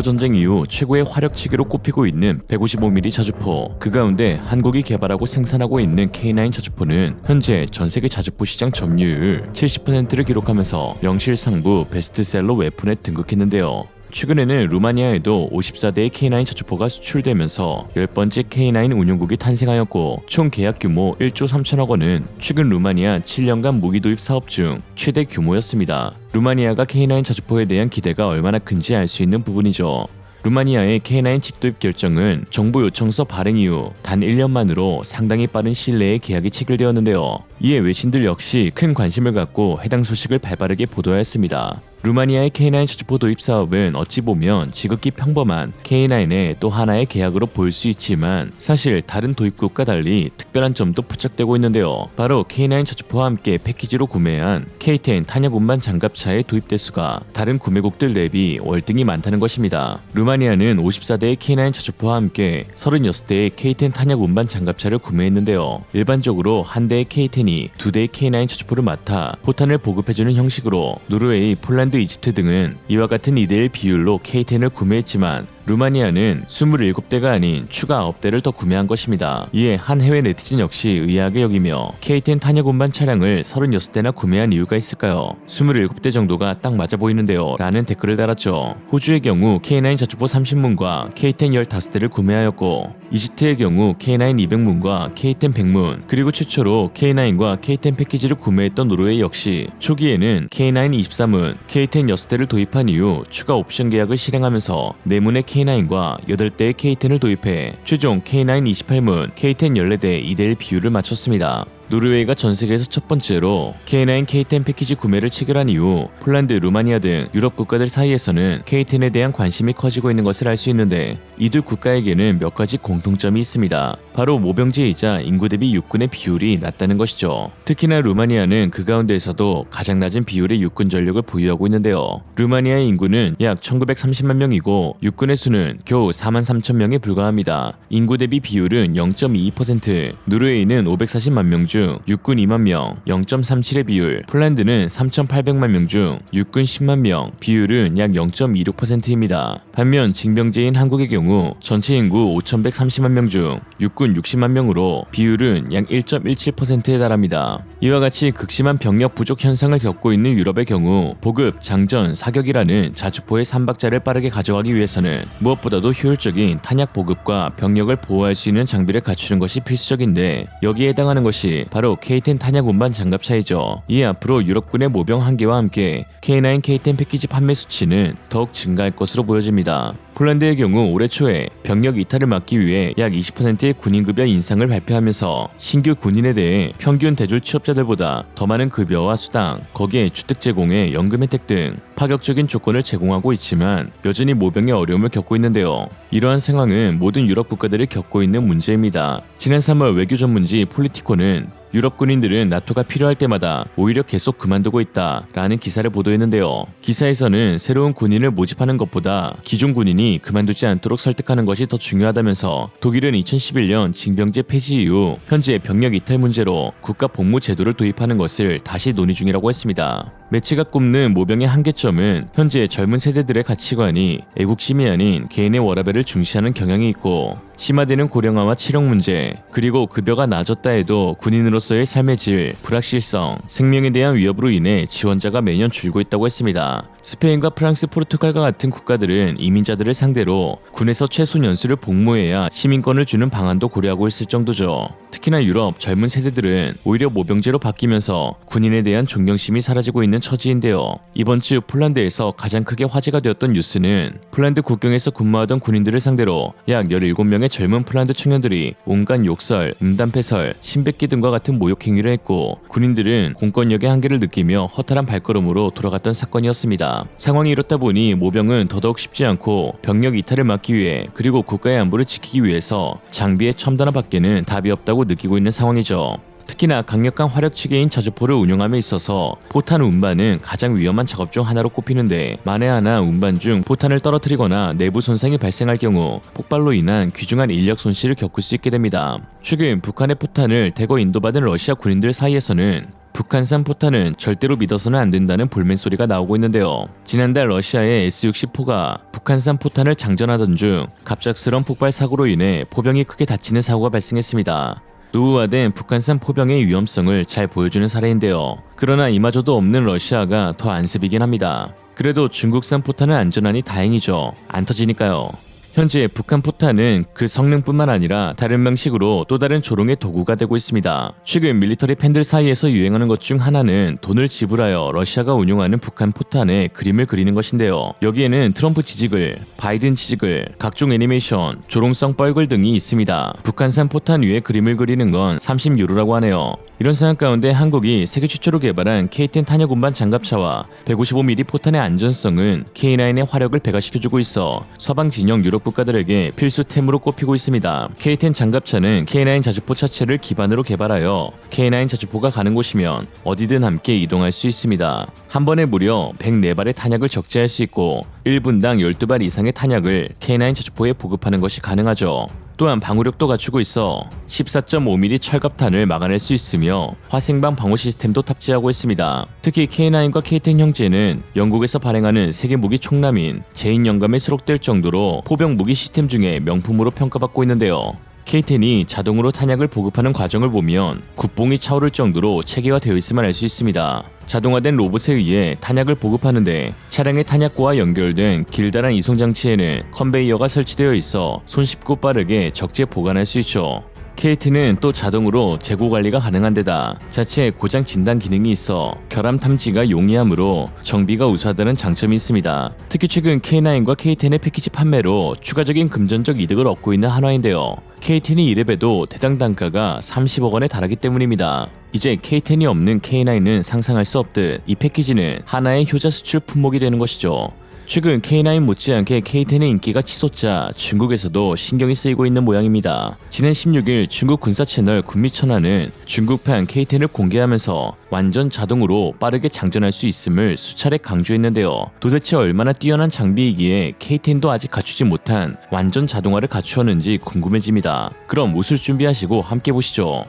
러시아하고 전쟁 이후 최고의 화력치기로 꼽히고 있는 155mm 자주포. 그 가운데 한국이 개발하고 생산하고 있는 K9 자주포는 현재 전세계 자주포 시장 점유율 70%를 기록하면서 명실상부 베스트셀러 웨폰에 등극했는데요. 최근에는 루마니아에도 54대의 K9 자주포가 수출되면서 10번째 K9 운용국이 탄생하였고 총 계약 규모 1조 3천억 원은 최근 루마니아 7년간 무기 도입 사업 중 최대 규모였습니다. 루마니아가 K9 자주포에 대한 기대가 얼마나 큰지 알 수 있는 부분이죠. 루마니아의 K9 직도입 결정은 정부 요청서 발행 이후 단 1년 만으로 상당히 빠른 시일 내에 계약이 체결되었는데요. 이에 외신들 역시 큰 관심을 갖고 해당 소식을 발빠르게 보도하였습니다. 루마니아의 K9 자주포 도입 사업은 어찌 보면 지극히 평범한 K9의 또 하나의 계약으로 보일 수 있지만 사실 다른 도입국과 달리 특별한 점도 포착되고 있는데요. 바로 K9 자주포와 함께 패키지로 구매한 K10 탄약 운반 장갑차의 도입 대수가 다른 구매국들 대비 월등히 많다는 것입니다. 루마니아는 54대의 K9 자주포와 함께 36대의 K10 탄약 운반 장갑차를 구매했는데요. 일반적으로 한 대의 K10이 두 대의 K9 자주포를 맡아 포탄을 보급해주는 형식으로 노르웨이, 폴란드, 이집트 등은 이와 같은 2대1 비율로 K10을 구매했지만 루마니아는 27대가 아닌 추가 9대를 더 구매한 것입니다. 이에 한 해외 네티즌 역시 의아하게 여기며 K10 탄약 운반 차량을 36대나 구매한 이유가 있을까요? 27대 정도가 딱 맞아 보이는데요 라는 댓글을 달았죠. 호주의 경우 K9 자주포 30문과 K10 15대를 구매하였고 이집트의 경우 K9 200문과 K10 100문 그리고 최초로 K9과 K10 패키지를 구매했던 노르웨이 역시 초기에는 K9 23문, K10 6대를 도입한 이후 추가 옵션 계약을 실행하면서 4문의 K9과 8대의 K10을 도입해 최종 K9 28문, K10 14대 2대1 비율을 맞췄습니다. 노르웨이가 전 세계에서 첫 번째로 K9, K10 패키지 구매를 체결한 이후 폴란드, 루마니아 등 유럽 국가들 사이에서는 K10에 대한 관심이 커지고 있는 것을 알 수 있는데 이들 국가에게는 몇 가지 공통점이 있습니다. 바로 모병제이자 인구 대비 육군의 비율이 낮다는 것이죠. 특히나 루마니아는 그 가운데에서도 가장 낮은 비율의 육군 전력을 보유하고 있는데요. 루마니아의 인구는 약 1930만 명이고 육군의 수는 겨우 4만 3천 명에 불과합니다. 인구 대비 비율은 0.22%, 노르웨이는 540만 명 중 육군 2만 명, 0.37의 비율, 폴란드는 3,800만 명 중 육군 10만 명, 비율은 약 0.26%입니다. 반면 징병제인 한국의 경우 전체 인구 5,130만 명 중 육군 60만 명으로 비율은 약 1.17%에 달합니다. 이와 같이 극심한 병력 부족 현상을 겪고 있는 유럽의 경우 보급, 장전, 사격이라는 자주포의 3박자를 빠르게 가져가기 위해서는 무엇보다도 효율적인 탄약 보급과 병력을 보호할 수 있는 장비를 갖추는 것이 필수적인데 여기에 해당하는 것이 바로 K10 탄약 운반 장갑차이죠. 이에 앞으로 유럽군의 모병 한계와 함께 K9, K10 패키지 판매 수치는 더욱 증가할 것으로 보여집니다. 폴란드의 경우 올해 초에 병력 이탈을 막기 위해 약 20%의 군인급여 인상을 발표하면서 신규 군인에 대해 평균 대졸 취업자들보다 더 많은 급여와 수당, 거기에 주택 제공에 연금 혜택 등 파격적인 조건을 제공하고 있지만 여전히 모병의 어려움을 겪고 있는데요. 이러한 상황은 모든 유럽 국가들이 겪고 있는 문제입니다. 지난 3월 외교 전문지 폴리티코는 유럽 군인들은 나토가 필요할 때마다 오히려 계속 그만두고 있다 라는 기사를 보도했는데요. 기사에서는 새로운 군인을 모집하는 것보다 기존 군인이 그만두지 않도록 설득하는 것이 더 중요하다면서 독일은 2011년 징병제 폐지 이후 현재 병력 이탈 문제로 국가 복무 제도를 도입하는 것을 다시 논의 중이라고 했습니다. 매치가 꼽는 모병의 한계점은 현재 젊은 세대들의 가치관이 애국심이 아닌 개인의 워라밸을 중시하는 경향이 있고 심화되는 고령화와 치력 문제, 그리고 급여가 낮았다 해도 군인으로서의 삶의 질, 불확실성, 생명에 대한 위협으로 인해 지원자가 매년 줄고 있다고 했습니다. 스페인과 프랑스, 포르투갈과 같은 국가들은 이민자들을 상대로 군에서 최소 연수를 복무해야 시민권을 주는 방안도 고려하고 있을 정도죠. 특히나 유럽 젊은 세대들은 오히려 모병제로 바뀌면서 군인에 대한 존경심이 사라지고 있는 처지인데요. 이번 주 폴란드에서 가장 크게 화제가 되었던 뉴스는 폴란드 국경에서 근무하던 군인들을 상대로 약 17명의 젊은 폴란드 청년들이 온갖 욕설, 음담패설, 신백기 등과 같은 모욕 행위를 했고 군인들은 공권력의 한계를 느끼며 허탈한 발걸음으로 돌아갔던 사건이었습니다. 상황이 이렇다 보니 모병은 더더욱 쉽지 않고 병력 이탈을 막기 위해 그리고 국가의 안보를 지키기 위해서 장비의 첨단화밖에는 답이 없다고 느끼고 있는 상황이죠. 특히나 강력한 화력치기인 자주포를 운용함에 있어서 포탄 운반은 가장 위험한 작업 중 하나로 꼽히는데 만에 하나 운반 중 포탄을 떨어뜨리거나 내부 손상이 발생할 경우 폭발로 인한 귀중한 인력 손실을 겪을 수 있게 됩니다. 최근 북한의 포탄을 대거 인도받은 러시아 군인들 사이에서는 북한산 포탄은 절대로 믿어서는 안 된다는 볼멘 소리가 나오고 있는데요. 지난달 러시아의 S-64가 북한산 포탄을 장전하던 중 갑작스런 폭발 사고로 인해 포병이 크게 다치는 사고가 발생했습니다. 노후화된 북한산 포병의 위험성을 잘 보여주는 사례인데요. 그러나 이마저도 없는 러시아가 더 안습이긴 합니다. 그래도 중국산 포탄은 안전하니 다행이죠. 안 터지니까요. 현재 북한 포탄은 그 성능뿐만 아니라 다른 방식으로 또 다른 조롱의 도구가 되고 있습니다. 최근 밀리터리 팬들 사이에서 유행하는 것 중 하나는 돈을 지불하여 러시아가 운용하는 북한 포탄에 그림을 그리는 것인데요. 여기에는 트럼프 지지글, 바이든 지지글, 각종 애니메이션, 조롱성 뻘글 등이 있습니다. 북한산 포탄 위에 그림을 그리는 건 30유로라고 하네요. 이런 상황 가운데 한국이 세계 최초로 개발한 K-10 탄약 운반 장갑차와 155mm 포탄의 안전성은 K9의 화력을 배가시켜주고 있어 서방 진영 유럽 국가들에게 필수템으로 꼽히고 있습니다. K-10 장갑차는 K9 자주포 차체를 기반으로 개발하여 K9 자주포가 가는 곳이면 어디든 함께 이동할 수 있습니다. 한 번에 무려 104발의 탄약을 적재할 수 있고 1분당 12발 이상의 탄약을 K9 자주포에 보급하는 것이 가능하죠. 또한 방호력도 갖추고 있어 14.5mm 철갑탄을 막아낼 수 있으며 화생방 방호 시스템도 탑재하고 있습니다. 특히 K9과 K10 형제는 영국에서 발행하는 세계 무기 총남인 제인 영감에 수록될 정도로 포병 무기 시스템 중에 명품으로 평가받고 있는데요. K10이 자동으로 탄약을 보급하는 과정을 보면 굿봉이 차오를 정도로 체계화되어 있음을 알 수 있습니다. 자동화된 로봇에 의해 탄약을 보급하는데 차량의 탄약고와 연결된 길다란 이송장치에는 컨베이어가 설치되어 있어 손쉽고 빠르게 적재 보관할 수 있죠. K10은 또 자동으로 재고 관리가 가능한 데다 자체 고장 진단 기능이 있어 결함 탐지가 용이하므로 정비가 우수하다는 장점이 있습니다. 특히 최근 K9과 K10의 패키지 판매로 추가적인 금전적 이득을 얻고 있는 한화인데요. K10이 이래봬도 대당 단가가 30억 원에 달하기 때문입니다. 이제 K10이 없는 K9은 상상할 수 없듯 이 패키지는 하나의 효자 수출 품목이 되는 것이죠. 최근 K9 못지않게 K10의 인기가 치솟자 중국에서도 신경이 쓰이고 있는 모양입니다. 지난 16일 중국 군사 채널 군미천하는 중국판 K10을 공개하면서 완전 자동으로 빠르게 장전할 수 있음을 수차례 강조했는데요. 도대체 얼마나 뛰어난 장비이기에 K10도 아직 갖추지 못한 완전 자동화를 갖추었는지 궁금해집니다. 그럼 웃을 준비하시고 함께 보시죠.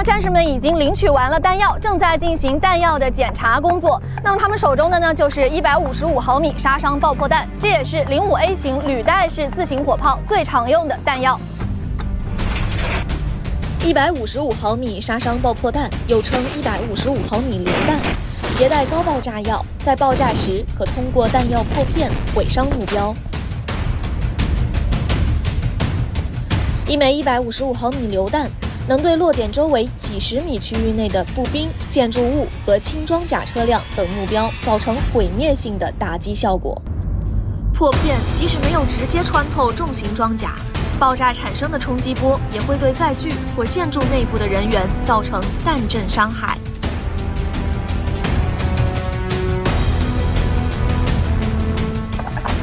战士们已经领取完了弹药，正在进行弹药的检查工作。那么他们手中的呢，就是155毫米杀伤爆破弹，这也是05A 型履带式自行火炮最常用的弹药。155毫米杀伤爆破弹，又称155毫米榴弹，携带高爆炸药，在爆炸时可通过弹药破片毁伤目标。一枚155毫米榴弹能对落点周围几十米区域内的步兵、建筑物和轻装甲车辆等目标造成毁灭性的打击效果。破片即使没有直接穿透重型装甲，爆炸产生的冲击波也会对载具或建筑内部的人员造成弹震伤害。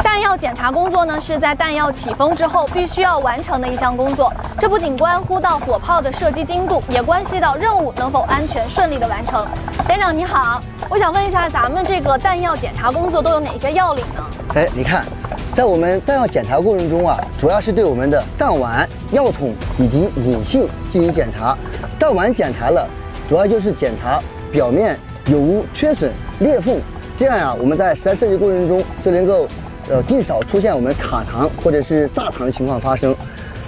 弹药检查工作呢，是在弹药起风之后必须要完成的一项工作。这不仅关乎到火炮的射击精度，也关系到任务能否安全顺利的完成。连长你好，我想问一下，咱们这个弹药检查工作都有哪些要领呢？你看，在我们弹药检查过程中啊，主要是对我们的弹丸、药筒以及引信进行检查。弹丸检查了，主要就是检查表面有无缺损、裂缝，这样我们在实战设计过程中就能够尽少出现我们卡膛或者是炸膛的情况发生。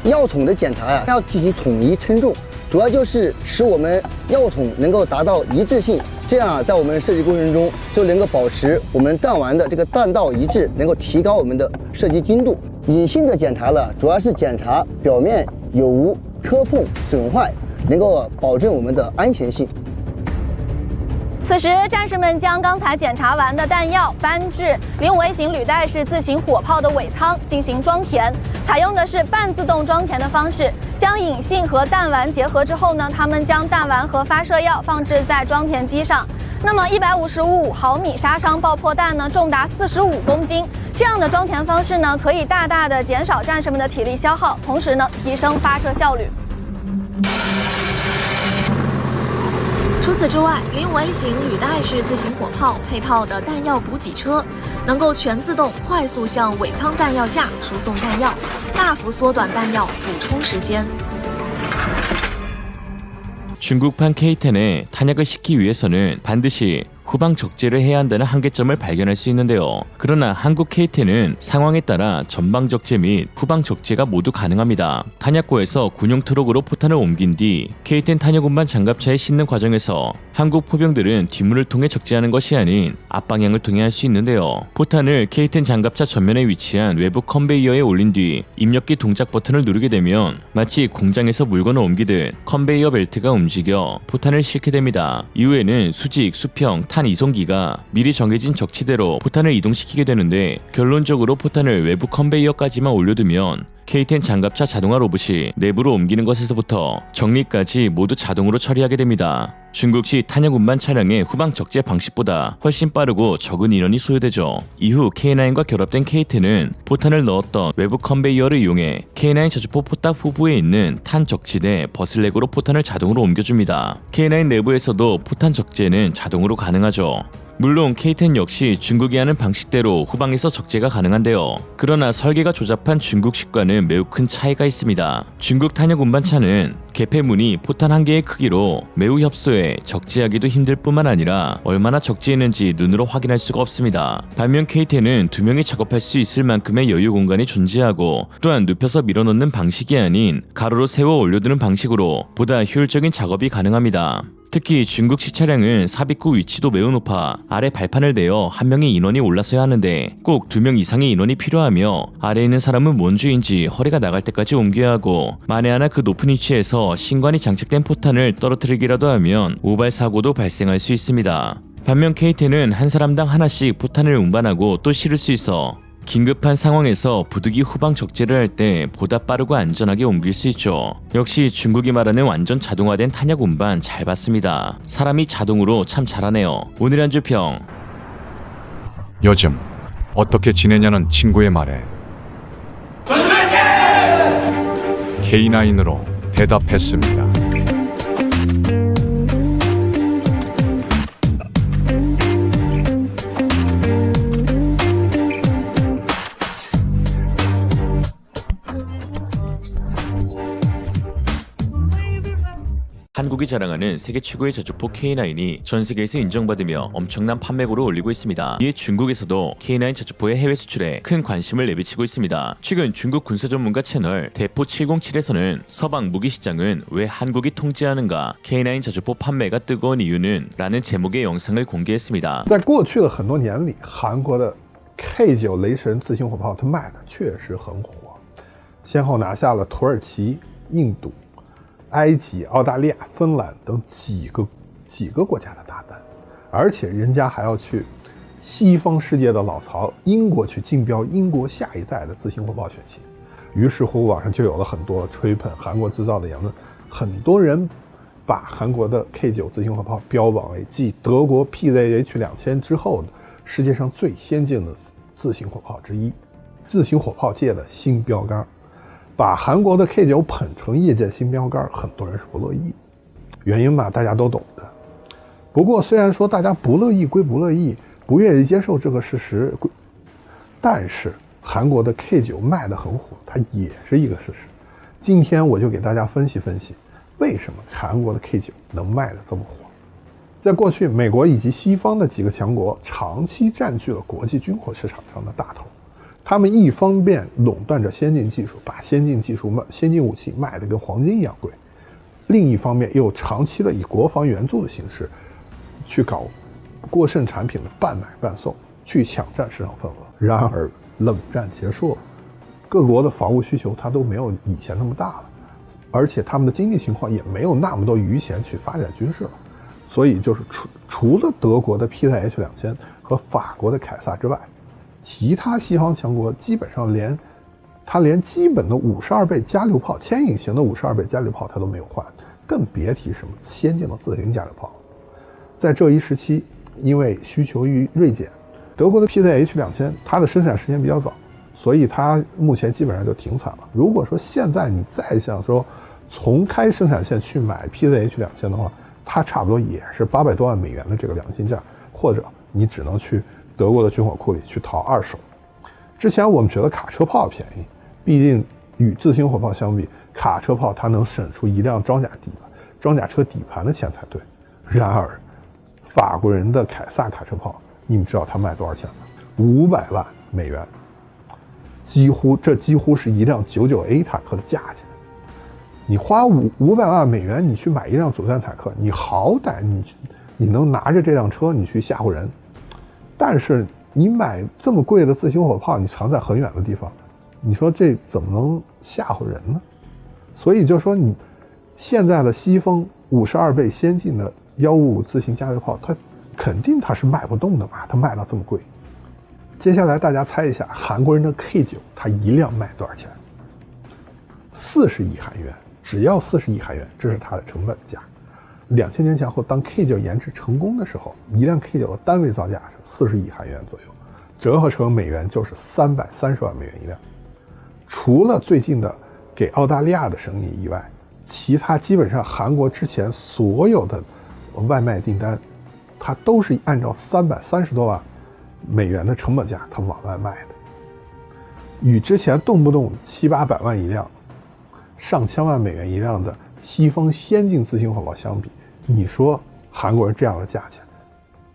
药筒的检查要进行统一称重，主要就是使我们药筒能够达到一致性，这样在我们设计过程中就能够保持我们弹丸的这个弹道一致，能够提高我们的射击精度。引信的检查了，主要是检查表面有无磕碰损坏，能够保证我们的安全性。此时，战士们将刚才检查完的弹药搬至05A 型履带式自行火炮的尾舱进行装填，采用的是半自动装填的方式。将引信和弹丸结合之后呢，他们将弹丸和发射药放置在装填机上。那么155毫米杀伤爆破弹呢，重达45公斤。这样的装填方式呢，可以大大的减少战士们的体力消耗，同时呢，提升发射效率。除此之外，零尾型履带式自行火炮配套的弹药补给车，能够全自动快速向尾舱弹药架输送弹药，大幅缩短弹药补充时间。 중국판 K10에 탄약을 싣기 위해서는 반드시 후방 적재를 해야 한다는 한계점을 발견할 수 있는데요. 그러나 한국 K10은 상황에 따라 전방 적재 및 후방 적재가 모두 가능합니다. 탄약고에서 군용 트럭으로 포탄을 옮긴 뒤 K10 탄약 운반 장갑차에 싣는 과정에서 한국 포병들은 뒷문을 통해 적재하는 것이 아닌 앞방향을 통해 할 수 있는데요. 포탄을 K10 장갑차 전면에 위치한 외부 컨베이어에 올린 뒤 입력기 동작 버튼을 누르게 되면 마치 공장에서 물건을 옮기듯 컨베이어 벨트가 움직여 포탄을 싣게 됩니다. 이후에는 수직, 수평, 탄 이송기가 미리 정해진 적치대로 포탄을 이동시키게 되는데 결론적으로 포탄을 외부 컨베이어까지만 올려두면 K10 장갑차 자동화 로봇이 내부로 옮기는 것에서부터 정리까지 모두 자동으로 처리하게 됩니다. 중국식 탄약 운반 차량의 후방 적재 방식보다 훨씬 빠르고 적은 인원이 소요되죠. 이후 K9과 결합된 K10은 포탄을 넣었던 외부 컨베이어를 이용해 K9 저주포 포탑 후부에 있는 탄 적치대 버슬렉으로 포탄을 자동으로 옮겨줍니다. K9 내부에서도 포탄 적재는 자동으로 가능하죠. 물론 K10 역시 중국이 하는 방식대로 후방에서 적재가 가능한데요. 그러나 설계가 조잡한 중국식과는 매우 큰 차이가 있습니다. 중국 탄약 운반차는 개폐문이 포탄 한 개의 크기로 매우 협소해 적재하기도 힘들 뿐만 아니라 얼마나 적재했는지 눈으로 확인할 수가 없습니다. 반면 K10은 2명이 작업할 수 있을 만큼의 여유 공간이 존재하고 또한 눕혀서 밀어넣는 방식이 아닌 가로로 세워 올려두는 방식으로 보다 효율적인 작업이 가능합니다. 특히 중국식 차량은 삽입구 위치도 매우 높아 아래 발판을 대어 한 명의 인원이 올라서야 하는데 꼭 2명 이상의 인원이 필요하며 아래에 있는 사람은 뭔 주인지 허리가 나갈 때까지 옮겨야 하고 만에 하나 그 높은 위치에서 신관이 장착된 포탄을 떨어뜨리기라도 하면 오발 사고도 발생할 수 있습니다. 반면 K10은 한 사람당 하나씩 포탄을 운반하고 또 실을 수 있어 긴급한 상황에서 부득이 후방 적재를 할 때 보다 빠르고 안전하게 옮길 수 있죠. 역시 중국이 말하는 완전 자동화된 탄약 운반 잘 봤습니다. 사람이 자동으로 참 잘하네요. 오늘의 한 줄 평. 요즘 어떻게 지내냐는 친구의 말에 K9으로 대답했습니다. 한국이 자랑하는 세계 최고의 저주포 K9이 전 세계에서 인정받으며 엄청난 판매고를 올리고 있습니다. 이에 중국에서도 K9 저주포의 해외 수출에 큰 관심을 내비치고 있습니다. 최근 중국 군사 전문가 채널 대포 707에서는 서방 무기 시장은 왜 한국이 통제하는가, K9 저주포 판매가 뜨거운 이유는 라는 제목의 영상을 공개했습니다. 在过去的很多年里，韩国的 K9雷神自行火炮它卖的确实很火，先后拿下了土耳其、印度、埃及、澳大利亚、芬兰等几个国家的大单，而且人家还要去西方世界的老巢英国去竞标英国下一代的自行火炮选型。于是乎，网上就有了很多吹捧韩国制造的言论，很多人把韩国的 K9自行火炮标榜为继德国 PZH-2000之后的世界上最先进的自行火炮之一，自行火炮界的新标杆。把韩国的 K9捧成业界新标杆，很多人是不乐意，原因嘛大家都懂的。不过虽然说大家不乐意归不乐意，不愿意接受这个事实，但是韩国的 K9卖得很火，它也是一个事实。今天我就给大家分析分析，为什么韩国的 K9能卖得这么火。在过去，美国以及西方的几个强国长期占据了国际军火市场上的大头。他们一方面垄断着先进技术，把先进武器卖得跟黄金一样贵，另一方面又长期的以国防援助的形式去搞过剩产品的半买半送，去抢占市场份额。然而冷战结束了，各国的防务需求它都没有以前那么大了，而且他们的经济情况也没有那么多余钱去发展军事了，所以就是除了德国的 PZH-2000和法国的凯撒之外，其他西方强国基本上连基本的52倍加榴炮、牵引型的52倍加榴炮它都没有换，更别提什么先进的自行加榴炮。在这一时期，因为需求锐减，德国的 PZH-2000它的生产时间比较早，所以它目前基本上就停产了。如果说现在你再想说重开生产线去买 PZH-2000的话，它差不多也是800多万美元的这个良心价，或者你只能去德国的军火库里去淘二手。之前我们觉得卡车炮便宜，毕竟与自行火炮相比，卡车炮它能省出一辆装甲车底盘的钱才对。然而，法国人的凯撒卡车炮，你们知道它卖多少钱吗？500万美元，几乎是一辆99A 坦克的价钱。你花500万美元，你去买一辆主战坦克，你好歹你能拿着这辆车你去吓唬人，但是你买这么贵的自行火炮，你藏在很远的地方，你说这怎么能吓唬人呢？所以就说你现在的西风52倍先进的155自行加油炮，它肯定是卖不动的嘛，它卖到这么贵。接下来大家猜一下，韩国人的 K9 它一辆卖多少钱？40亿韩元，只要40亿韩元，这是它的成本价。2000年前后，当 K9 研制成功的时候，一辆 K9 的单位造价是40亿韩元左右，折合成美元就是330万美元一辆。除了最近的给澳大利亚的生意以外，其他基本上韩国之前所有的外卖订单，它都是按照330多万美元的成本价它往外卖的。与之前动不动700-800万一辆、上千万美元一辆的西风先进自行火炮相比，你说韩国人这样的价钱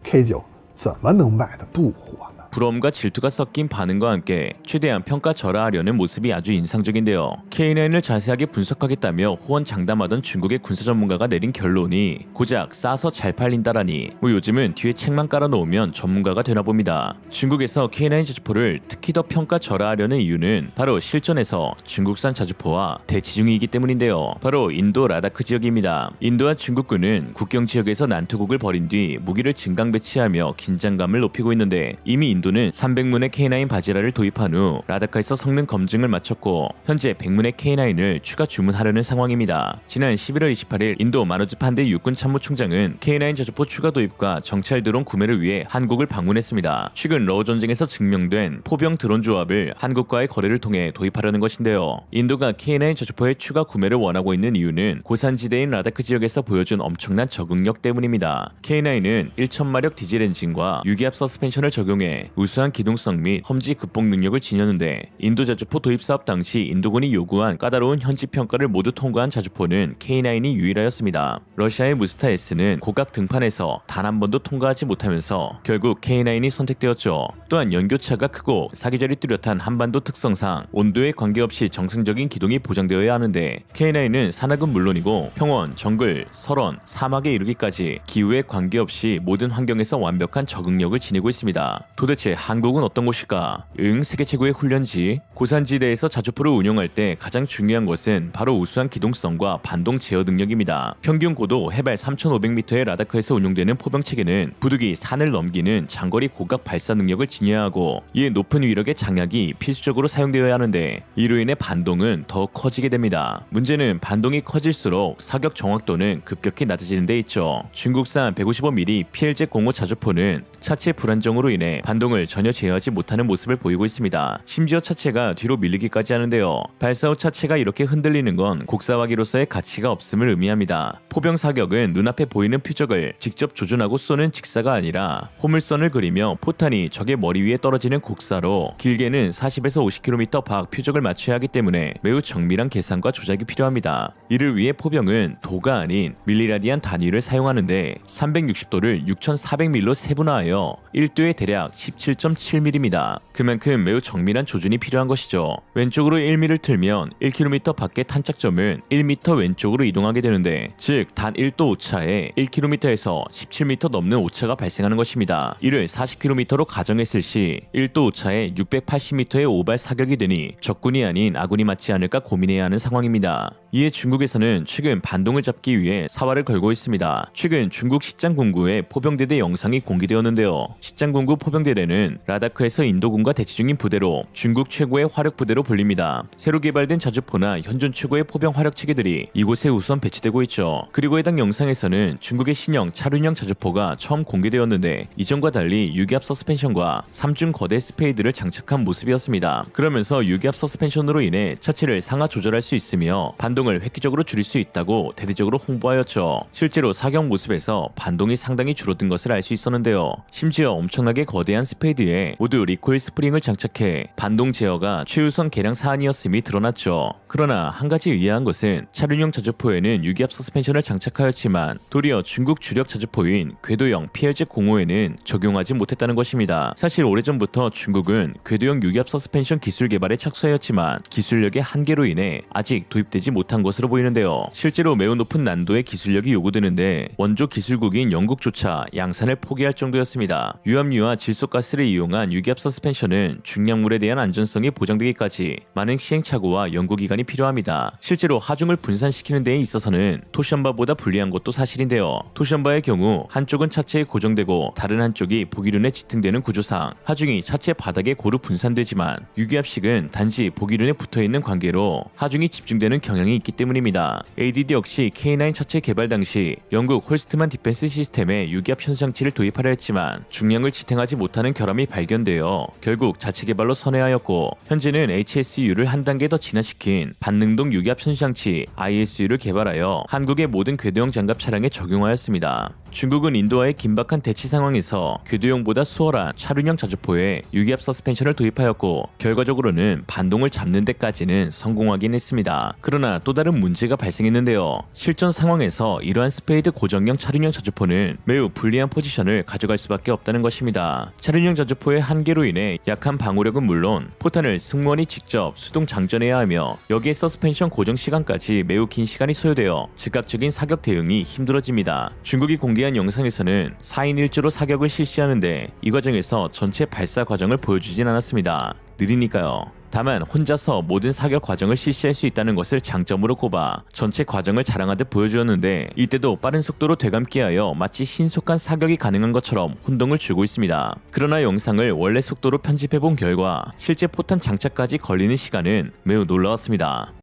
K9 怎么能卖得不火呢？ 부러움과 질투가 섞인 반응과 함께 최대한 평가절하하려는 모습이 아주 인상적인데요. K9을 자세하게 분석하겠다며 호언장담하던 중국의 군사 전문가가 내린 결론이 고작 싸서 잘 팔린다라니 요즘은 뒤에 책만 깔아놓으면 전문가가 되나 봅니다. 중국에서 K9 자주포를 특히 더 평가절하하려는 이유는 바로 실전에서 중국산 자주포와 대치 중이기 때문인데요. 바로 인도 라다크 지역입니다. 인도와 중국군은 국경 지역에서 난투극을 벌인 뒤 무기를 증강 배치하며 긴장감을 높이고 있는데 이미 인도는 300문의 K9 바지라를 도입한 후 라다카에서 성능 검증을 마쳤고 현재 100문의 K9을 추가 주문하려는 상황입니다. 지난 11월 28일 인도 마노즈 판데 육군 참모총장은 K9 자주포 추가 도입과 정찰 드론 구매를 위해 한국을 방문했습니다. 최근 러우 전쟁에서 증명된 포병 드론 조합을 한국과의 거래를 통해 도입하려는 것인데요. 인도가 K9 자주포의 추가 구매를 원하고 있는 이유는 고산지대인 라다크 지역에서 보여준 엄청난 적응력 때문입니다. K9은 1000마력 디젤 엔진과 유기압 서스펜션을 적용해 우수한 기동성 및 험지 극복 능력을 지녔는데 인도 자주포 도입 사업 당시 인도군이 요구한 까다로운 현지 평가를 모두 통과한 자주포는 K9이 유일하였습니다. 러시아의 무스타 S는 고각 등판에서 단 한 번도 통과하지 못하면서 결국 K9이 선택되었죠. 또한 연교차가 크고 사계절이 뚜렷한 한반도 특성상 온도에 관계없이 정상적인 기동이 보장되어야 하는데 K9은 산악은 물론이고 평원, 정글, 설원, 사막에 이르기까지 기후에 관계없이 모든 환경에서 완벽한 적응력을 지니고 있습니다. 도대체 한국은 어떤 곳일까? 세계 최고의 훈련지. 고산지대에서 자주포를 운용할 때 가장 중요한 것은 바로 우수한 기동성과 반동 제어 능력입니다. 평균 고도 해발 3,500m의 라다크에서 운용되는 포병체계는 부득이 산을 넘기는 장거리 고각 발사 능력을 지녀야 하고 이에 높은 위력의 장약이 필수적으로 사용되어야 하는데 이로 인해 반동은 더 커지게 됩니다. 문제는 반동이 커질수록 사격 정확도는 급격히 낮아지는 데 있죠. 중국산 155mm PLZ-05 자주포는 차체 불안정으로 인해 반동을 전혀 제어하지 못하는 모습을 보이고 있습니다. 심지어 차체가 뒤로 밀리기까지 하는데요. 발사 후 차체가 이렇게 흔들리는 건 곡사화기로서의 가치가 없음을 의미합니다. 포병 사격은 눈앞에 보이는 표적을 직접 조준하고 쏘는 직사가 아니라 포물선을 그리며 포탄이 적의 머리 위에 떨어지는 곡사로 길게는 40에서 50km 밖 표적을 맞춰야 하기 때문에 매우 정밀한 계산과 조작이 필요합니다. 이를 위해 포병은 도가 아닌 밀리라디안 단위를 사용하는데 360도를 6400밀로 세분화하여 1도에 대략 17.7mm입니다. 그만큼 매우 정밀한 조준이 필요한 것이죠. 왼쪽으로 1mm를 틀면 1km 밖의 탄착점은 1m 왼쪽으로 이동하게 되는데 즉 단 1도 오차에 1km에서 17m 넘는 오차가 발생하는 것입니다. 이를 40km로 가정했을 시 1도 오차에 680m의 오발 사격이 되니 적군이 아닌 아군이 맞지 않을까 고민해야 하는 상황입니다. 이에 중국에서는 최근 반동을 잡기 위해 사활을 걸고 있습니다. 최근 중국 시장군구의 포병대대 영상이 공개되었는데요. 시장군구 포병대대는 이번에는 라다크에서 인도군과 대치 중인 부대로 중국 최고의 화력 부대로 불립니다. 새로 개발된 자주포나 현존 최고의 포병 화력 체계들이 이곳에 우선 배치되고 있죠. 그리고 해당 영상에서는 중국의 신형 차륜형 자주포가 처음 공개되었는데 이전과 달리 유기압 서스펜션과 3중 거대 스페이드를 장착한 모습이었습니다. 그러면서 유기압 서스펜션으로 인해 차체를 상하 조절할 수 있으며 반동을 획기적으로 줄일 수 있다고 대대적으로 홍보하였죠. 실제로 사격 모습에서 반동이 상당히 줄어든 것을 알 수 있었는데요. 심지어 엄청나게 거대한 스페이드에 모두 리코일 스프링을 장착해 반동 제어가 최우선 개량 사안이었음이 드러났죠. 그러나 한 가지 의아한 것은 차륜형 자주포에는 유기압 서스펜션을 장착하였지만 도리어 중국 주력 자주포인 궤도형 PLZ-05에는 적용하지 못했다는 것입니다. 사실 오래전부터 중국은 궤도형 유기압 서스펜션 기술 개발에 착수하였지만 기술력의 한계로 인해 아직 도입되지 못한 것으로 보이는데요. 실제로 매우 높은 난도의 기술력이 요구되는데 원조 기술국인 영국조차 양산을 포기할 정도였습니다. 유압유와 질소가스를 이용한 유기압 서스펜션은 중량물에 대한 안전성이 보장되기까지 많은 시행착오와 연구기간이 필요합니다. 실제로 하중을 분산시키는 데에 있어서는 토션바보다 불리한 것도 사실인데요. 토션바의 경우 한쪽은 차체에 고정되고 다른 한쪽이 보기륜에 지탱되는 구조상 하중이 차체 바닥에 고루 분산되지만 유기압식은 단지 보기륜에 붙어있는 관계로 하중이 집중되는 경향이 있기 때문입니다. ADD 역시 K9 차체 개발 당시 영국 홀스트만 디펜스 시스템에 유기압 현상치를 도입하려 했지만 중량을 지탱하지 못하는 결함이 발견되어 결국 자체 개발로 선회하였고 현재는 HSU를 한 단계 더 진화시킨 반능동 유기압 현상치 ISU를 개발하여 한국의 모든 궤도형 장갑 차량에 적용하였습니다. 중국은 인도와의 긴박한 대치 상황에서 궤도형보다 수월한 차륜형 자주포에 유기압 서스펜션을 도입하였고 결과적으로는 반동을 잡는 데까지는 성공하긴 했습니다. 그러나 또 다른 문제가 발생했는데요. 실전 상황에서 이러한 스페이드 고정형 차륜형 자주포는 매우 불리한 포지션을 가져갈 수밖에 없다는 것입니다. 차륜형 자주포의 한계로 인해 약한 방호력은 물론 포탄을 승무원이 직접 수동 장전해야 하며 여기에 서스펜션 고정 시간까지 매우 긴 시간이 소요되어 즉각적인 사격 대응이 힘들어집니다. 중국이 공개한 영상에서는 4인 1조로 사격을 실시하는데 이 과정에서 전체 발사 과정을 보여주진 않았습니다. 느리니까요. 다만 혼자서 모든 사격 과정을 실시할 수 있다는 것을 장점으로 꼽아 전체 과정을 자랑하듯 보여주었는데 이때도 빠른 속도로 되감기하여 마치 신속한 사격이 가능한 것처럼 혼동을 주고 있습니다. 그러나 영상을 원래 속도로 편집해본 결과 실제 포탄 장착까지 걸리는 시간은 매우 놀라웠습니다.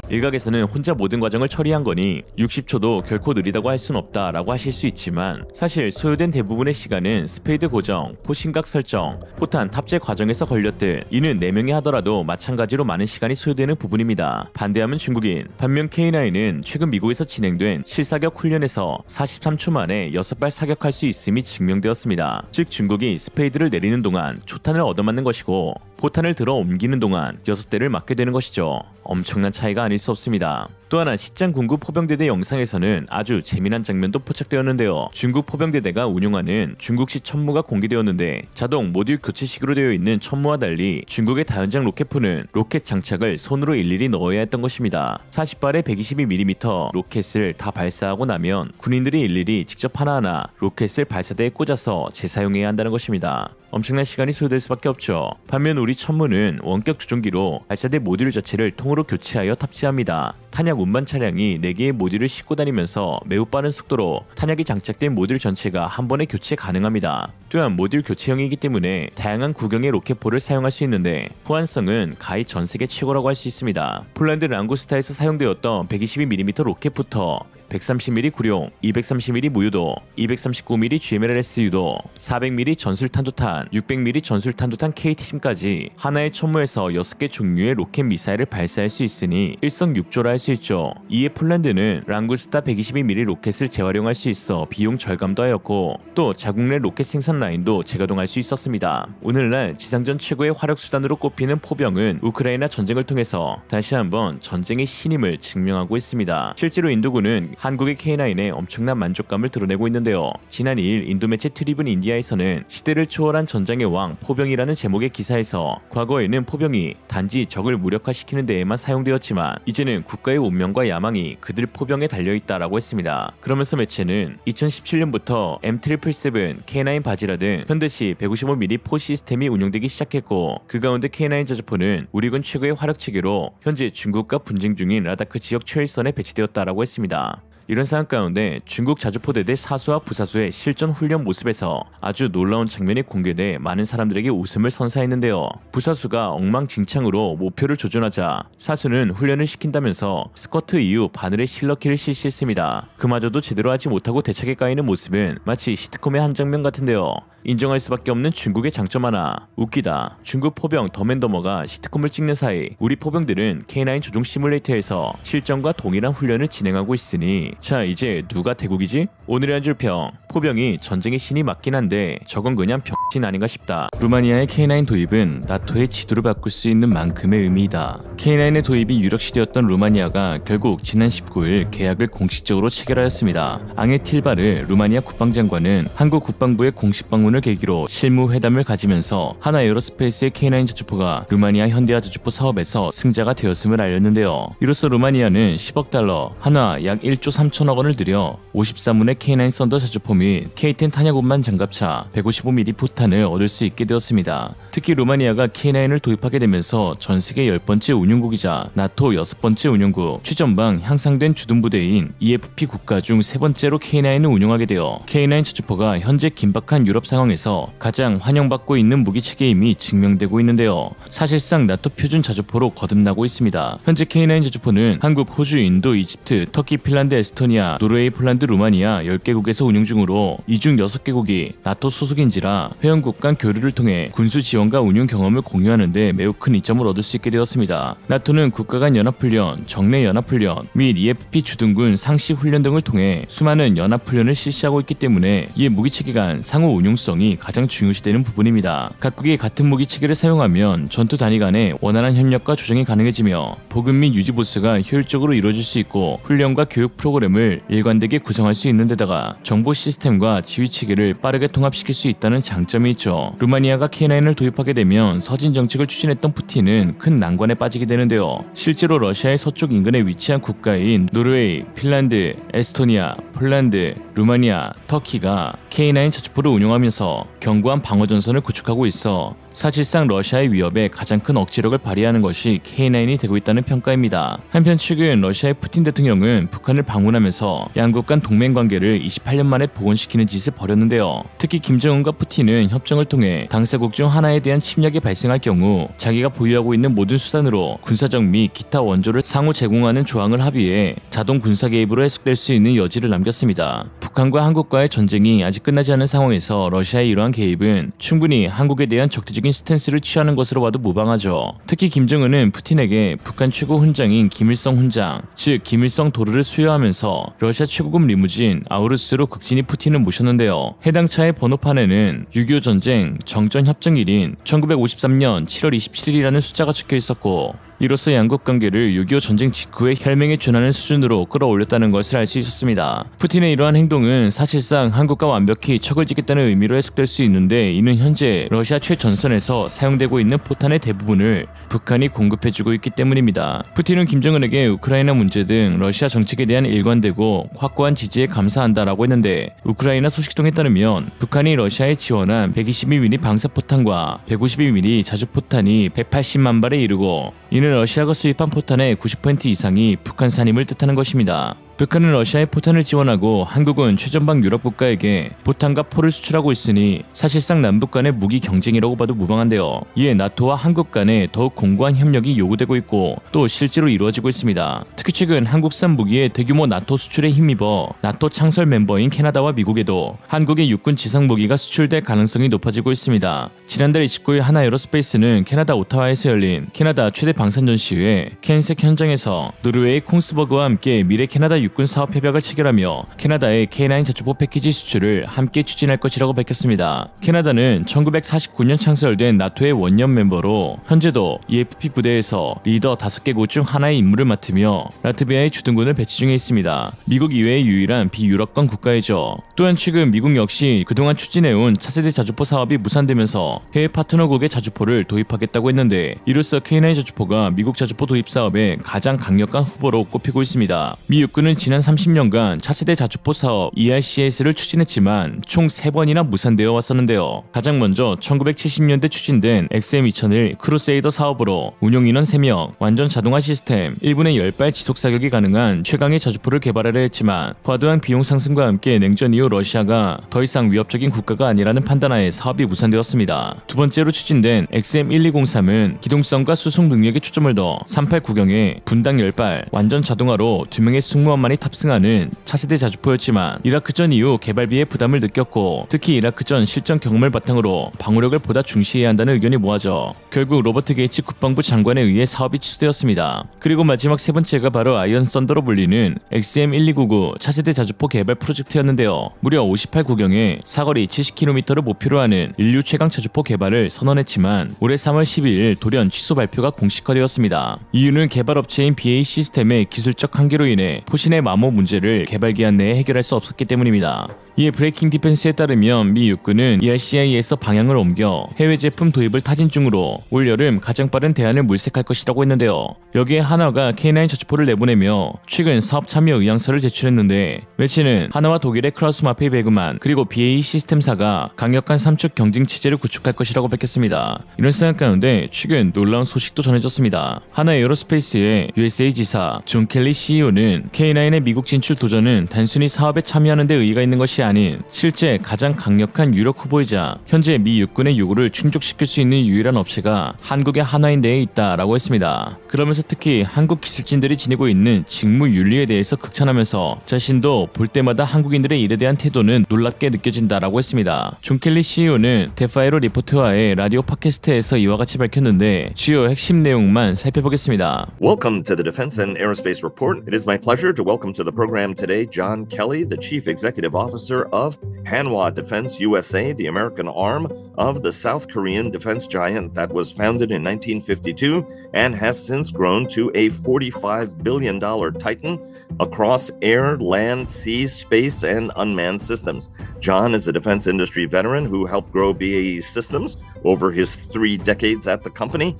일각에서는 혼자 모든 과정을 처리한 거니 60초도 결코 느리다고 할 순 없다라고 하실 수 있지만 사실 소요된 대부분의 시간은 스페이드 고정, 포신각 설정, 포탄 탑재 과정에서 걸렸듯 이는 4명이 하더라도 마찬가지로 많은 시간이 소요되는 부분입니다. 반대하면 중국인. 반면 K9은 최근 미국에서 진행된 실사격 훈련에서 43초 만에 6발 사격할 수 있음이 증명되었습니다. 즉 중국이 스페이드를 내리는 동안 초탄을 얻어맞는 것이고 포탄을 들어 옮기는 동안 6대를 맞게 되는 것이죠. 엄청난 차이가 아닐 수 없습니다. 또 하나 시장 군구 포병대대 영상에서는 아주 재미난 장면도 포착되었는데요. 중국 포병대대가 운용하는 중국식 천무가 공개되었는데 자동 모듈 교체식으로 되어 있는 천무와 달리 중국의 다연장 로켓포는 로켓 장착을 손으로 일일이 넣어야 했던 것입니다. 40발의 122mm 로켓을 다 발사하고 나면 군인들이 일일이 직접 하나하나 로켓을 발사대에 꽂아서 재사용해야 한다는 것입니다. 엄청난 시간이 소요될 수밖에 없죠. 반면 우리 천무는 원격 조종기로 발사대 모듈 자체를 통으로 교체하여 탑재합니다. 탄약 운반 차량이 4개의 모듈을 싣고 다니면서 매우 빠른 속도로 탄약이 장착된 모듈 전체가 한 번에 교체 가능합니다. 또한 모듈 교체형이기 때문에 다양한 구경의 로켓포를 사용할 수 있는데 호환성은 가히 전 세계 최고라고 할 수 있습니다. 폴란드 랑구스타에서 사용되었던 122mm 로켓부터 130mm 구룡, 230mm 무유도, 239mm GMLRS 유도, 400mm 전술탄도탄, 600mm 전술탄도탄 KT심까지 하나의 천무에서 6개 종류의 로켓 미사일을 발사할 수 있으니 일석육조라 할 수 있죠. 이에 폴란드는 랑구스타 122mm 로켓을 재활용할 수 있어 비용 절감도 하였고 또 자국 내 로켓 생산 라인도 재가동할 수 있었습니다. 오늘날 지상전 최고의 화력수단으로 꼽히는 포병은 우크라이나 전쟁을 통해서 다시 한번 전쟁의 신임을 증명하고 있습니다. 실제로 인도군은 한국의 K9에 엄청난 만족감을 드러내고 있는데요. 지난 2일 인도 매체 트리븐 인디아에서는 시대를 초월한 전장의 왕 포병이라는 제목의 기사에서 과거에는 포병이 단지 적을 무력화시키는 데에만 사용되었지만 이제는 국가의 운명과 야망이 그들 포병에 달려있다라고 했습니다. 그러면서 매체는 2017년부터 M777, K9 바지라 등 현대시 155mm 포 시스템이 운용되기 시작했고 그 가운데 K9 자주포는 우리군 최고의 화력체계로 현재 중국과 분쟁 중인 라다크 지역 최일선에 배치되었다라고 했습니다. 이런 상황 가운데 중국 자주포대대 사수와 부사수의 실전 훈련 모습에서 아주 놀라운 장면이 공개돼 많은 사람들에게 웃음을 선사했는데요. 부사수가 엉망진창으로 목표를 조준하자 사수는 훈련을 시킨다면서 스쿼트 이후 바늘의 실러키를 실시했습니다. 그마저도 제대로 하지 못하고 대차게 까이는 모습은 마치 시트콤의 한 장면 같은데요. 인정할 수밖에 없는 중국의 장점 하나. 웃기다. 중국 포병 더맨더머가 시트콤을 찍는 사이 우리 포병들은 K9 조종 시뮬레이터에서 실전과 동일한 훈련을 진행하고 있으니 자 이제 누가 대국이지? 오늘의 한 줄 평. 포병이 전쟁의 신이 맞긴 한데 저건 그냥 병신 아닌가 싶다. 루마니아의 K9 도입은 나토의 지도를 바꿀 수 있는 만큼의 의미이다. K9의 도입이 유력시되었던 루마니아가 결국 지난 19일 계약을 공식적으로 체결하였습니다. 앙헤 틸바르 루마니아 국방장관은 한국 국방부의 공식 방문을 계기로 실무 회담을 가지면서 하나 에어로스페이스의 K9 자주포가 루마니아 현대화 자주포 사업에서 승자가 되었음을 알렸는데요. 이로써 루마니아는 10억 달러, 한화 약 1조 3천억 원을 들여 53문의 K9 썬더 자주포 및 K10 탄약운반 장갑차, 155mm 포탄을 얻을 수 있게 되었습니다. 특히 루마니아가 K9을 도입하게 되면서 전 세계 10번째 운용국이자 나토 6번째 운용국, 최전방 향상된 주둔부대인 EFP 국가 중 3번째로 K9을 운용하게 되어 K9 자주포가 현재 긴박한 유럽 상황에서 가장 환영받고 있는 무기체계임이 증명되고 있는데요. 사실상 나토 표준 자주포로 거듭나고 있습니다. 현재 K9 자주포는 한국, 호주, 인도, 이집트, 터키, 핀란드, 에스토니아, 노르웨이, 폴란드, 루마니아 10개국에서 운용 중으로 이 중 6개국이 나토 소속인지라 회원국 간 교류를 통해 군수 지원과 운용 경험을 공유하는 데 매우 큰 이점을 얻을 수 있게 되었습니다. 나토는 국가 간 연합훈련, 정례 연합훈련 및 EFP 주둔군 상시 훈련 등을 통해 수많은 연합훈련을 실시하고 있기 때문에 이에 무기체계 간 상호 운용성이 가장 중요시되는 부분입니다. 각국이 같은 무기체계를 사용하면 전투 단위 간의 원활한 협력과 조정이 가능해지며 보급 및 유지 보수가 효율적으로 이루어질 수 있고 훈련과 교육 프로그램을 일관되게 구성할 수 있는 데다가 정보 시스템과 지휘 체계를 빠르게 통합시킬 수 있다는 장점이 있죠. 루마니아가 K9을 도입하게 되면 서진 정책을 추진했던 푸틴은 큰 난관에 빠지게 되는데요. 실제로 러시아의 서쪽 인근에 위치한 국가인 노르웨이, 핀란드, 에스토니아, 폴란드, 루마니아, 터키가 K9 자주포를 운용하면서 견고한 방어전선을 구축하고 있어 사실상 러시아의 위협에 가장 큰 억지력을 발휘하는 것이 K9이 되고 있다는 평가입니다. 한편 최근 러시아의 푸틴 대통령은 북한을 방문하면서 양국 간 동맹 관계를 28년 만에 복원시키는 짓을 벌였는데요. 특히 김정은과 푸틴은 협정을 통해 당사국 중 하나에 대한 침략이 발생할 경우 자기가 보유하고 있는 모든 수단으로 군사적 및 기타 원조를 상호 제공하는 조항을 합의해 자동 군사 개입으로 해석될 수 있는 여지를 남겼습니다. 북한과 한국과의 전쟁이 아직 끝나지 않은 상황에서 러시아의 이러한 개입은 충분히 한국에 대한 적대적인 스탠스를 취하는 것으로 봐도 무방하죠. 특히 김정은은 푸틴에게 북한 최고 훈장인 김일성 훈장, 즉 김일성 도르를 수여하면서 러시아 최고급 리무진 아우루스로 극진히 푸틴을 모셨는데요. 해당 차의 번호판에는 6.25 전쟁 정전 협정일인 1953년 7월 27일이라는 숫자가 적혀 있었고 이로써 양국 관계를 6.25 전쟁 직후의 혈맹에 준하는 수준으로 끌어올렸다는 것을 알 수 있었습니다. 푸틴의 이러한 행동은 사실상 한국과 완벽히 척을 짓겠다는 의미로 해석될 수 있는데 이는 현재 러시아 최전선에서 사용되고 있는 포탄의 대부분을 북한이 공급해주고 있기 때문입니다. 푸틴은 김정은에게 우크라이나 문제 등 러시아 정책에 대한 일관되고 확고한 지지에 감사한다라고 했는데 우크라이나 소식통에 따르면 북한이 러시아에 지원한 122mm 방사포탄과 152mm 자주포탄이 180만 발에 이르고 이는 러시아가 수입한 포탄의 90% 이상이 북한산임을 뜻하는 것입니다. 북한은 러시아에 포탄을 지원하고 한국은 최전방 유럽 국가에게 포탄과 포를 수출하고 있으니 사실상 남북 간의 무기 경쟁이라고 봐도 무방한데요. 이에 나토와 한국 간에 더욱 공고한 협력이 요구되고 있고 또 실제로 이루어지고 있습니다. 특히 최근 한국산 무기의 대규모 나토 수출에 힘입어 나토 창설 멤버인 캐나다와 미국에도 한국의 육군 지상 무기가 수출될 가능성이 높아지고 있습니다. 지난달 29일 하나 에어로스페이스는 캐나다 오타와에서 열린 캐나다 최대 방산 전시회 캔색 현장에서 노르웨이 콩스버그와 함께 미래 캐나다 육군 사업 협약을 체결하며 캐나다의 K9 자주포 패키지 수출을 함께 추진할 것이라고 밝혔습니다. 캐나다는 1949년 창설된 나토의 원년 멤버로 현재도 EFP 부대에서 리더 5개국 중 하나의 임무를 맡으며 라트비아의 주둔군을 배치 중에 있습니다. 미국 이외의 유일한 비유럽권 국가이죠. 또한 최근 미국 역시 그동안 추진해온 차세대 자주포 사업이 무산되면서 해외 파트너국의 자주포를 도입하겠다고 했는데 이로써 K9 자주포가 미국 자주포 도입 사업의 가장 강력한 후보로 꼽히고 있습니다. 미 육군은 지난 30년간 차세대 자주포 사업 ERCS를 추진했지만 총 3번이나 무산되어 왔었는데요. 가장 먼저 1970년대 추진된 XM2001 크루세이더 사업으로 운용 인원 3명, 완전 자동화 시스템, 1분의 10발 지속 사격이 가능한 최강의 자주포를 개발하려 했지만 과도한 비용 상승과 함께 냉전 이후 러시아가 더 이상 위협적인 국가가 아니라는 판단하에 사업이 무산되었습니다. 두 번째로 추진된 XM1203은 기동성과 수송 능력에 초점을 둬 389경에 분당 10발, 완전 자동화로 2명의 승무원만이 탑승하는 차세대 자주포였지만 이라크전 이후 개발비의 부담을 느꼈고 특히 이라크전 실전 경험을 바탕으로 방어력을 보다 중시해야 한다는 의견이 모아져 결국 로버트 게이츠 국방부 장관에 의해 사업이 취소되었습니다. 그리고 마지막 세 번째가 바로 아이언 썬더로 불리는 XM1299 차세대 자주포 개발 프로젝트였는데요. 무려 58구경에 사거리 70km를 목표로 하는 인류 최강 자주포 개발을 선언했지만 올해 3월 12일 돌연 취소 발표가 공식화되었습니다. 이유는 개발업체인 BAE 시스템의 기술적 한계로 인해 포신의 마모 문제를 개발 기한 내에 해결할 수 없었기 때문입니다. 이에 브레이킹 디펜스에 따르면 미 육군은 ERCI에서 방향을 옮겨 해외 제품 도입을 타진 중으로 올 여름 가장 빠른 대안을 물색할 것이라고 했는데요. 여기에 한화가 K9 자주포를 내보내며 최근 사업 참여 의향서를 제출했는데 매체는 한화와 독일의 크라우스 마페이 베그만 그리고 BAE 시스템사가 강력한 삼축 경쟁 체제를 구축할 것이라고 밝혔습니다. 이런 상황 가운데 최근 놀라운 소식도 전해졌습니다. 한화 에어로스페이스의 USA 지사 존 켈리 CEO는 K9의 미국 진출 도전은 단순히 사업에 참여하는 데 의의가 있는 것이 아닌 실제 가장 강력한 유력 후보이자 현재 미 육군의 요구를 충족시킬 수 있는 유일한 업체가 한국의 한화인 데에 있다라고 했습니다. 그러면서 특히 한국 기술진들이 지니고 있는 직무 윤리에 대해서 극찬하면서 자신도 볼 때마다 한국인들의 일에 대한 태도는 놀랍게 느껴진다라고 했습니다. 존 켈리 CEO는 데파이로 리포트와의 라디오 팟캐스트에서 이와 같이 밝혔는데 주요 핵심 내용만 살펴보겠습니다. Welcome to the Defense and Aerospace Report. It is my pleasure to welcome to the program today John Kelly, the Chief Executive Officer of Hanwha Defense USA, the American arm of the South Korean defense giant that was founded in 1952 and has since grown to a $45 billion titan across air, land, sea, space, and unmanned systems. John is a defense industry veteran who helped grow BAE Systems over his 3 decades at the company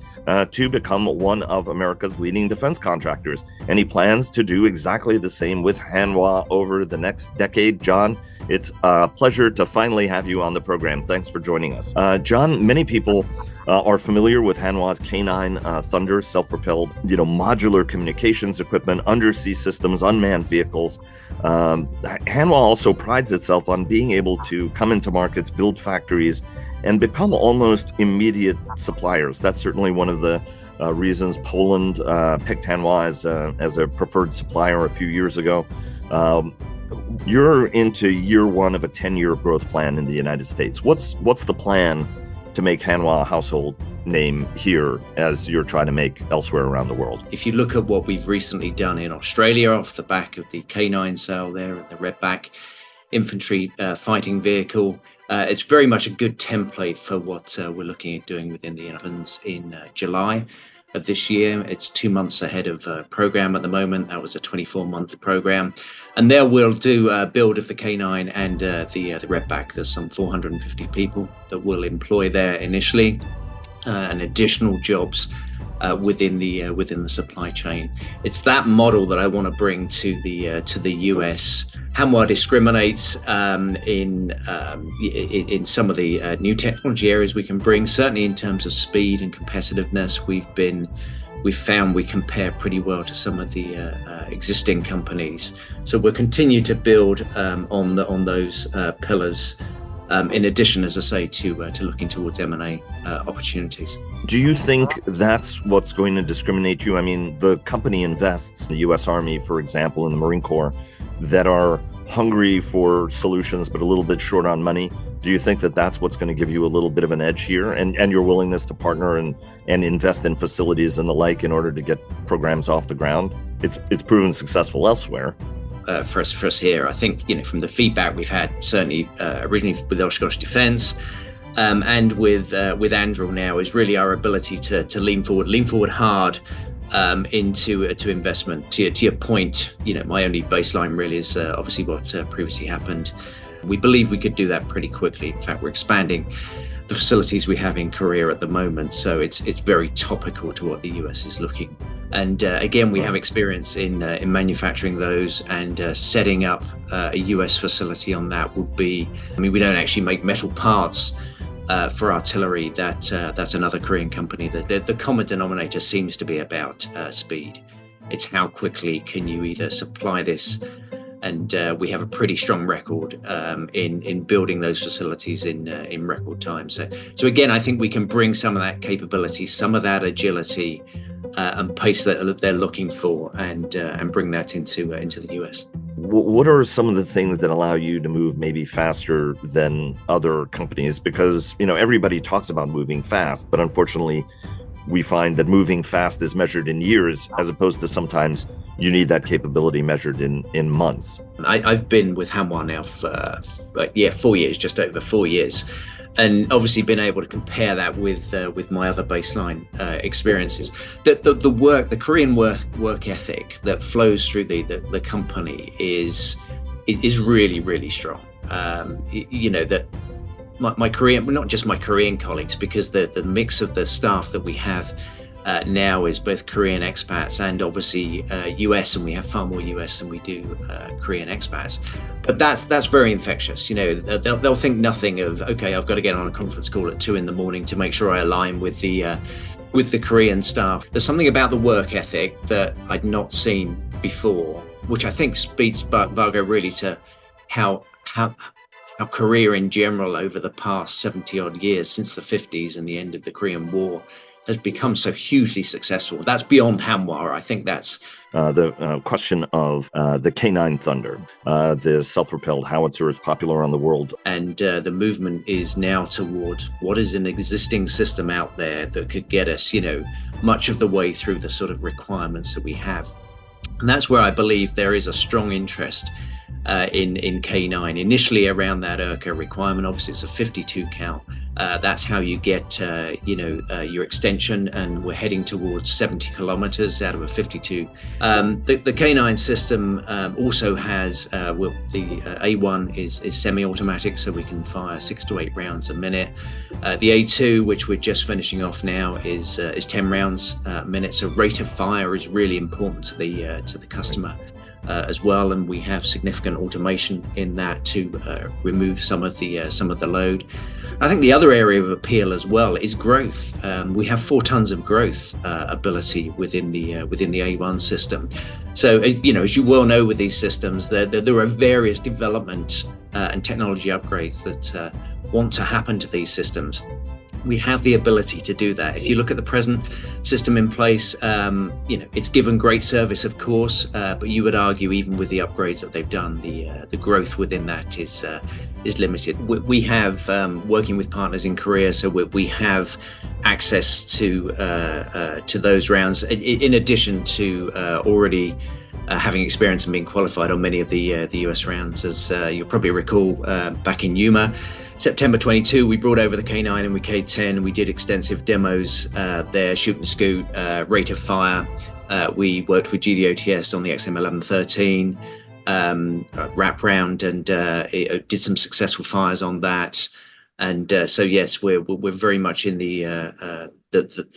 to become one of America's leading defense contractors. And he plans to do exactly the same with Hanwha over the next decade. John, it's a pleasure to finally have you on the program. Thanks for joining us. John, many people are familiar with Hanwha's K9 Thunder self-propelled, modular communications equipment, undersea systems, unmanned vehicles. Hanwha also prides itself on being able to come into markets, build factories, and become almost immediate suppliers. That's certainly one of the reasons Poland picked Hanwha as a preferred supplier a few years ago. You're into year one of a 10-year growth plan in the United States. What's the plan to make Hanwha a household name here as you're trying to make elsewhere around the world? If you look at what we've recently done in Australia off the back of the K9 sale there and the Redback infantry fighting vehicle, it's very much a good template for what we're looking at doing within the Netherlands in July of this year. It's 2 months ahead of program at the moment. That was a 24-month program, and there we'll do a build of the K9 and the Redback. There's some 450 people that we'll employ there initially, and additional jobs within the supply chain. It's that model that I want to bring to the US. Hanwha discriminates in some of the new technology areas we can bring. Certainly in terms of speed and competitiveness, we've been we've found we compare pretty well to some of the existing companies. So we'll continue to build on those pillars. In addition, as I say, to looking towards M&A opportunities. Do you think that's what's going to discriminate you? I mean, the company invests in the U.S. Army, for example, in the Marine Corps, that are hungry for solutions but a little bit short on money. Do you think that that's what's going to give you a little bit of an edge here, and your willingness to partner and invest in facilities and the like in order to get programs off the ground? It's proven successful elsewhere. For us here, I think, from the feedback we've had, certainly originally with Scottish Defence and with Anduril now, is really our ability to lean forward hard into investment. To your point, my only baseline really is obviously what previously happened. We believe we could do that pretty quickly. In fact, we're expanding the facilities we have in Korea at the moment, so it's very topical to what the US is looking. And again, we have experience in manufacturing those, and setting up a US facility on that would be, we don't actually make metal parts for artillery. That's another Korean company. The common denominator seems to be about speed. It's how quickly can you either supply this, and we have a pretty strong record in building those facilities in record time. So again, I think we can bring some of that capability, some of that agility and pace that they're looking for, and bring that into the US. What are some of the things that allow you to move maybe faster than other companies? Because everybody talks about moving fast, but unfortunately, we find that moving fast is measured in years, as opposed to sometimes you need that capability measured in months. I've been with Hanwha now for 4 years, just over 4 years, and obviously been able to compare that with my other baseline experiences. The Korean work ethic that flows through the company is really, really strong. That my Korean, well, not just my Korean colleagues, because the mix of the staff that we have now is both Korean expats and obviously US, and we have far more US than we do Korean expats. But that's very infectious. They'll think nothing of, okay, I've got to get on a conference call at 2 a.m. to make sure I align with the Korean staff. There's something about the work ethic that I'd not seen before, which I think speaks, Vargo, really to how Korea in general over the past 70 odd years, since the 50s and the end of the Korean War, has become so hugely successful. That's beyond Hanwha. I think that's the question of the K9 Thunder. The self-propelled howitzer is popular around the world. And the movement is now towards what is an existing system out there that could get us, much of the way through the sort of requirements that we have. And that's where I believe there is a strong interest in K9, initially around that IRCA requirement. Obviously, it's a 52 cal. That's how you get, your extension, and we're heading towards 70 kilometers out of a 52. The K9 system also has, the A1 is semi-automatic, so we can fire 6 to 8 rounds a minute. The A2, which we're just finishing off now, is 10 rounds a minute. So rate of fire is really important to the customer. As well, and we have significant automation in that to remove some of the load. I think the other area of appeal as well is growth. We have 4 tons of growth ability within the A1 system. So as you well know with these systems, there are various development and technology upgrades that want to happen to these systems. We have the ability to do that. If you look at the present system in place, it's given great service, of course, but you would argue even with the upgrades that they've done, the growth within that is limited. We have working with partners in Korea, so we have access to those rounds, in addition to already having experience and being qualified on many of the US rounds. As you'll probably recall, back in Yuma, September 22, we brought over the K9 and we K10, and we did extensive demos there, shoot and scoot, rate of fire. We worked with GDOTS on the XM1113 wrap round, and did some successful fires on that. And so yes, we're very much in the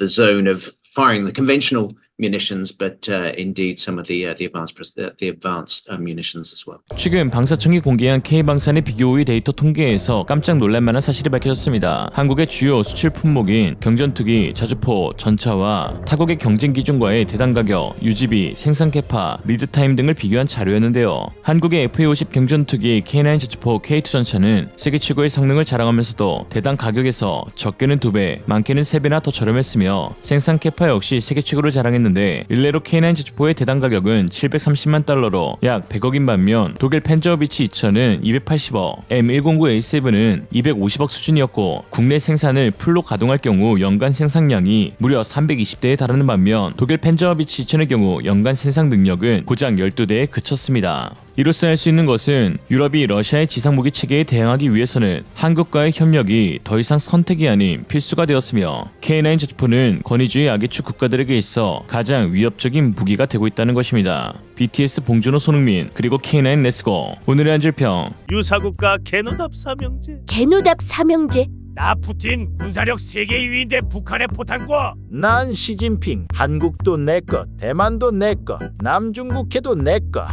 zone of firing the conventional munitions, but indeed some of the advanced munitions as well. 최근 방사청이 공개한 K방산의 비교의 데이터 통계에서 깜짝 놀랄만한 사실이 밝혀졌습니다. 한국의 주요 수출 품목인 경전투기, 자주포, 전차와 타국의 경쟁 기준과의 대당 가격, 유지비, 생산 캐파, 리드 타임 등을 비교한 자료였는데요. 한국의 FA-50 경전투기 K9 자주포 K2 전차는 세계 최고의 성능을 자랑하면서도 대당 가격에서 적게는 2배, 많게는 3배나 더 저렴했으며 생산 캐파 역시 세계 최고를 자랑했는데 일례로 K9 자주포의 대당 가격은 730만 달러로 약 100억인 반면 독일 펜저비치 2000은 280억, M109A7은 250억 수준이었고 국내 생산을 풀로 가동할 경우 연간 생산량이 무려 320대에 달하는 반면 독일 펜저비치 2000의 경우 연간 생산 능력은 고작 12대에 그쳤습니다. 이로써 할 수 있는 것은 유럽이 러시아의 지상무기 체계에 대항하기 위해서는 한국과의 협력이 더 이상 선택이 아닌 필수가 되었으며 K9 자주포는 권위주의 악의축 국가들에게 있어 가장 위협적인 무기가 되고 있다는 것입니다. BTS 봉준호 손흥민 그리고 K9 렛츠고. 오늘의 한 줄평. 유사국가 개노답 삼형제. 개노답 삼형제. 나 푸틴 군사력 세계 2위인데 북한의 포탄고. 난 시진핑. 한국도 내꺼, 대만도 내꺼, 남중국해도 내꺼.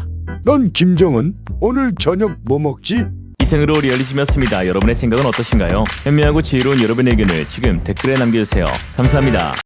넌 김정은. 오늘 저녁 뭐 먹지? 이생으로 리얼리즘이었습니다. 여러분의 생각은 어떠신가요? 현명하고 지혜로운 여러분의 의견을 지금 댓글에 남겨주세요. 감사합니다.